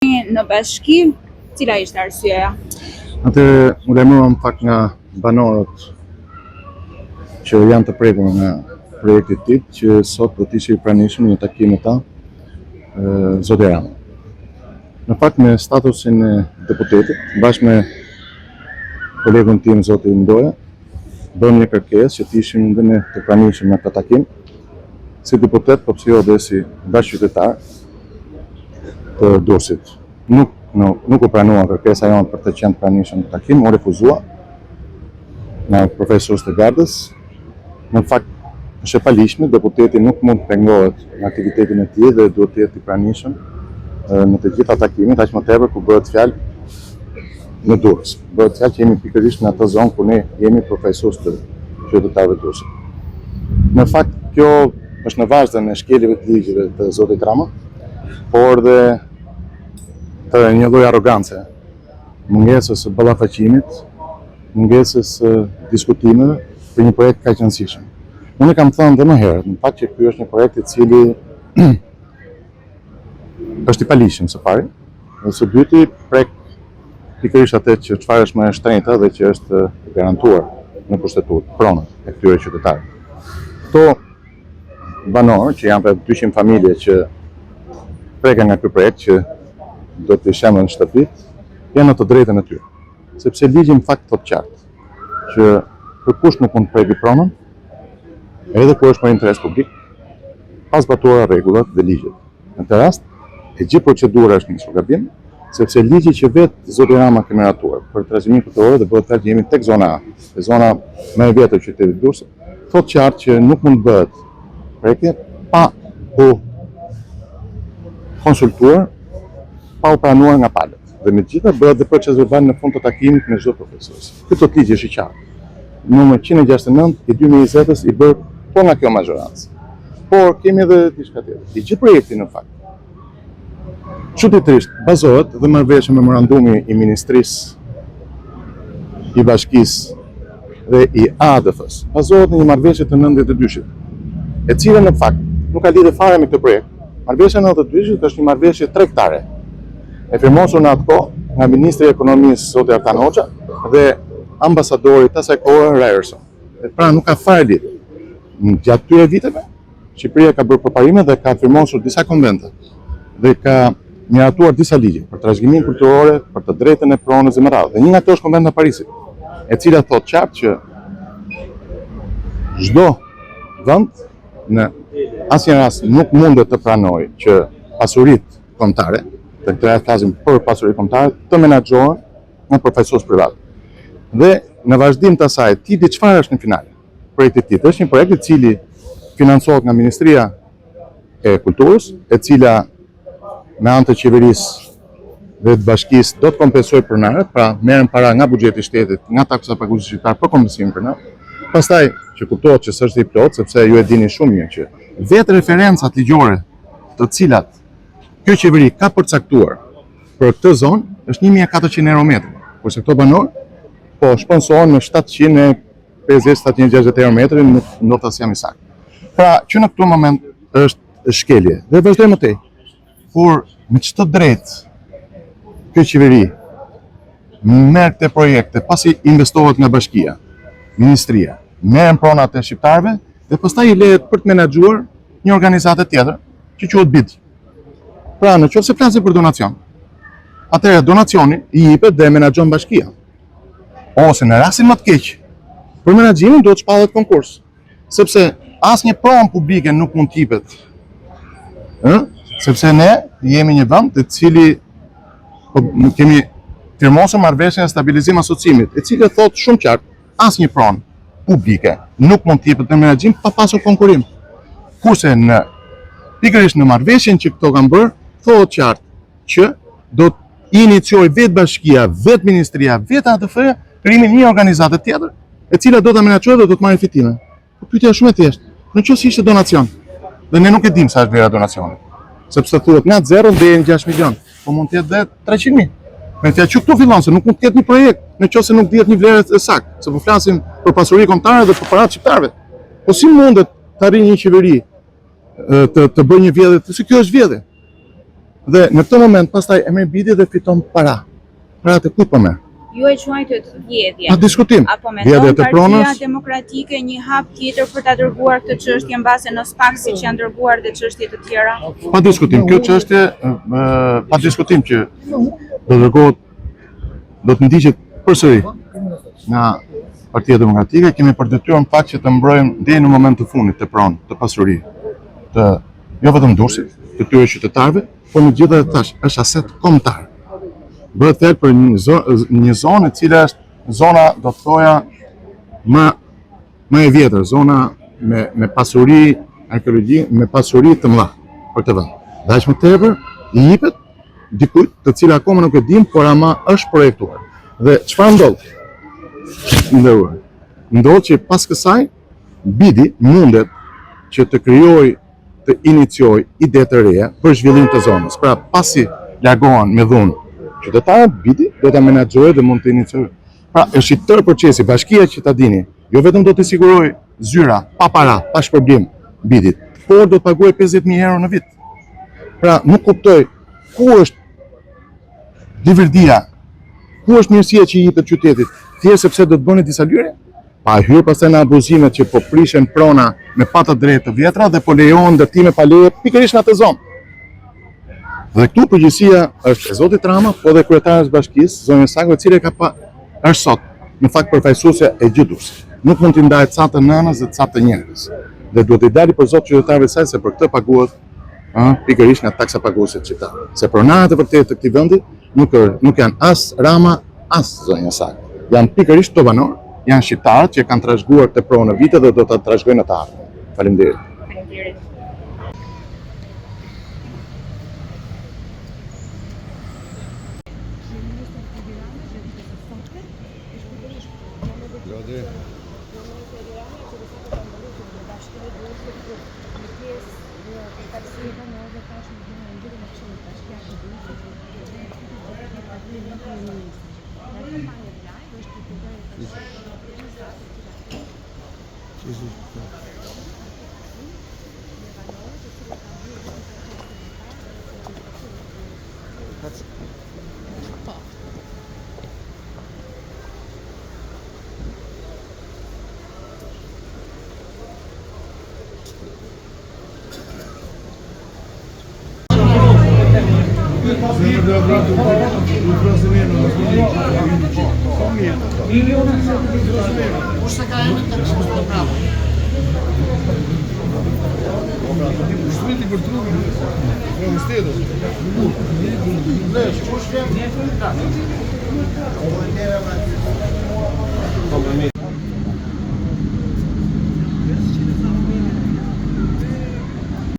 Në bashki, cila ishte arsyeja? Atëherë u lajmëruam pak nga banorët që janë të prekur nga projekti i tij, që sot do të ishte i pranishëm në takim me ta zoti Rama. Në fakt me statusin e deputetit, bashkë me kolegun tim zoti Ndoja, bëm një kërkesë që të ishim dhe ne të pranishëm në këtë takim, si deputet, po pse jo dhe si bashkëqytetar të Durrësit. Nuk u pranua kërkesa jonë për të qenë të pranishëm në takim, u refuzua nga profesorës të Gardës. Në fakt, është e palishme, deputeti nuk mund të pengohet në aktivitetin e tij dhe duhet të jetë i pranishëm në të gjitha takimet, aq më tepër kur bëhet fjalë në Durrës. Bëhet fjalë që jemi pikërisht në atë zonë ku ne jemi profesorës të qytetarëve të Durrësit. Në fakt, kjo është në vazhdën e shkeljeve të ligjeve të zotit Rama, por dhe të një lloj arrogance, mungesës së ballafaqimit, mungesës së diskutimeve për një projekt kaq të rëndësishëm. Unë kam thënë dhe më herët, në fakt që ky është një projekt i cili është i palishëm së pari, dhe së dyti prek pikërisht atë që çfarë është më e shtrenjta dhe që është garantuar në kushtetutë, pronat e këtyre qytetarëve. Këto banorë që janë për 200 familje që preken nga ky projekt që do të shemën në shtëpit, janë në të drejtën e tyre. Sepse ligji në fakt thotë qartë që kërkush nuk mund të preki pronën, edhe kur është për interes publik, pas zbatuara rregullat dhe ligjet. Në këtë rast, e gjithë procedura është nisur gabim, sepse ligji që vetë zoti Rama ka miratuar për trashëgiminë kulturore dhe bëhet fjalë që jemi tek zona A, e zona më e vjetër e qytetit të Durrësit, thotë qartë që nuk mund bëhet prekje pa u konsultuar, pa u pranuar nga palët. Dhe megjithatë bëhet dhe proces verbal në fund të takimit me çdo profesor. Ky ligj është i qartë. Numër 169 i 2020-s i bërë po nga kjo mazhorancë. Por kemi edhe diçka tjetër. I gjithë projekti në fakt çuditërisht bazohet dhe marrëveshje memorandumi i Ministrisë i Bashkisë dhe i ADF-s. Bazohet në një marrëveshje të 92-shit, e cila në fakt nuk ka lidhje fare me këtë projekt. Marrëveshja 92-shit është një marrëveshje tregtare, e firmosur në atë kohë nga Ministri i Ekonomisë zoti Artan Hoxha dhe ambasadori të asaj kohe Ryerson. Pra nuk ka fare lidhje. Gjatë këtyre viteve, Shqipëria ka bërë përparime dhe ka firmosur disa konvente dhe ka miratuar disa ligje për trashëgiminë kulturore, për të drejtën e pronës dhe më radhë. Dhe një nga ato është Konventa e Parisit, e cila thotë qartë që çdo vend në asnjë rast nuk mundet të pranojë që pasuritë kombëtare, të këtë flasim për pasuritë kombëtare, të menaxhohen nga profesorë privat. Dhe në vazhdim të asaj, ti di çfarë është në final? Projekti i tij është një projekt i cili financohet nga Ministria e Kulturës, e cila me anë të qeverisë dhe të bashkisë do të kompensojë pronarët, pra merren para nga buxheti i shtetit, nga taksa paguesi qytetar për kompensimin pronarëve. Pastaj që kuptohet që s'është i plot, sepse ju e dini shumë mirë që vetë referencat ligjore të cilat kjo qeveri ka përcaktuar për këtë zonë është 1400 euro metër, kurse këto banorë po shpensohen me 750-760 euro metër, ndoshta jam i saktë. Pra, që në këtë moment është shkelje. Dhe vazhdojmë më tej. Por me çdo drejtë kjo qeveri merr këto projekte pasi investohet nga bashkia, ministria, merren pronat e shqiptarëve dhe pastaj i lehet për të menaxhuar një organizatë tjetër që quhet BID. Pra, nëse flasim për donacion, atëherë donacioni i jepet dhe menaxhon bashkia. Ose në rastin më të keq, për menaxhimin duhet shpallet konkurs, sepse asnjë pronë publike nuk mund të jepet. Sepse ne jemi një vend i cili kemi firmosur marrëveshjen e stabilizim asociimit, e cila thotë shumë qartë, asnjë pronë publike nuk mund të jepet në menaxhim pa pasur konkurrim. Kurse pikërisht në marrëveshjen që këto kanë bërë, thotë qartë që do të iniciojë vetë bashkia, vetë ministria, vetë ADF krijimin një organizate tjetër, e cila do ta menaxhojë dhe do të marrë fitime. Po pyetja është shumë e thjeshtë. Nëse ishte donacion, dhe ne nuk e dimë sa është vlera donacionit, sepse thuhet nga 0 deri në 6 milion, po mund të jetë dhe 300.000. Me fjalë që këtu fillon se nuk mund të ketë një projekt nëse nuk dihet një vlerë e saktë, se po flasim për pasuri kombëtare dhe për paratë shqiptarëve. Po si mundet të arrijë një qeveri të bëjë një vjedhje, se kjo është vjedhje. Dhe në këtë moment pastaj e merr bidi dhe fiton para. Para të kujt po merr? Ju e quajtët vjedhje. Pa diskutim. Apo Vjedhje mendon të Partia pronës, Demokratike një hap tjetër për ta dërguar këtë çështje mbase në SPAK siç janë dërguar dhe çështje të tjera? pa diskutim. Kjo çështje pa diskutim që do dërgohet, do të ndiqet përsëri nga Partia Demokratike. Kemi për detyrë në fakt që të mbrojmë deri në moment të fundit të pronë, të pasuri, të jo vetëm dursit, të tyre qytetarëve, por në gjithë edhe tash është aset kombëtar. Bëhet fjalë për një zonë e cila është zona, do të thoja, më e vjetër, zona me pasuri arkeologji, me pasuri të mëdha për këtë vend. Dhe aq më tepër i jepet dikujt të cila akoma nuk e dim, por ama është projektuar. Dhe çfarë ndodh? Ndodh që pas kësaj bidi mundet që të krijojë, të iniciojë ide të reja për zhvillim të zonës. Pra pasi largohen me dhunë qytetarët, bidi do ta menaxhojë dhe mund të iniciojë. Pra është i tërë procesi, bashkia që ta dini, jo vetëm do të sigurojë zyra pa para, pa shpërblim bidit, por do të paguajë 50.000 euro në vit. Pra nuk kuptoj ku është divirdia, ku është mirësia që i jepet qytetit, thjesht sepse do të bëni disa lyre? Pa hyrë pastaj në abuzimet që po prishen prona me pata drejtë të vjetra dhe po lejohen ndërtime pa leje pikërisht në atë zonë. Dhe këtu përgjegjësia është e zotit Rama, po dhe kryetarës bashkisë, zonja Sako, e cila është sot në fakt përfaqësuesja e gjithë Durrësit. Nuk mund t'i ndajë ca të nënës dhe ca të njerëz. Dhe duhet i dali për zot qytetarëve të saj se për këtë paguhet pikërisht nga taksa paguese qytetarë. Se pronarët e vërtetë të këtij vendi nuk janë as Rama, as zonja Sako. Janë pikërisht të banorë, janë shqiptarët që kanë trashëguar të pronë vite dhe do ta trashëgojnë në të ardhmen. Faleminderit. Faleminderit. Kurse ka emrin të kështu të bravo. Shtriti për trupin, universitetet. Kush vjen?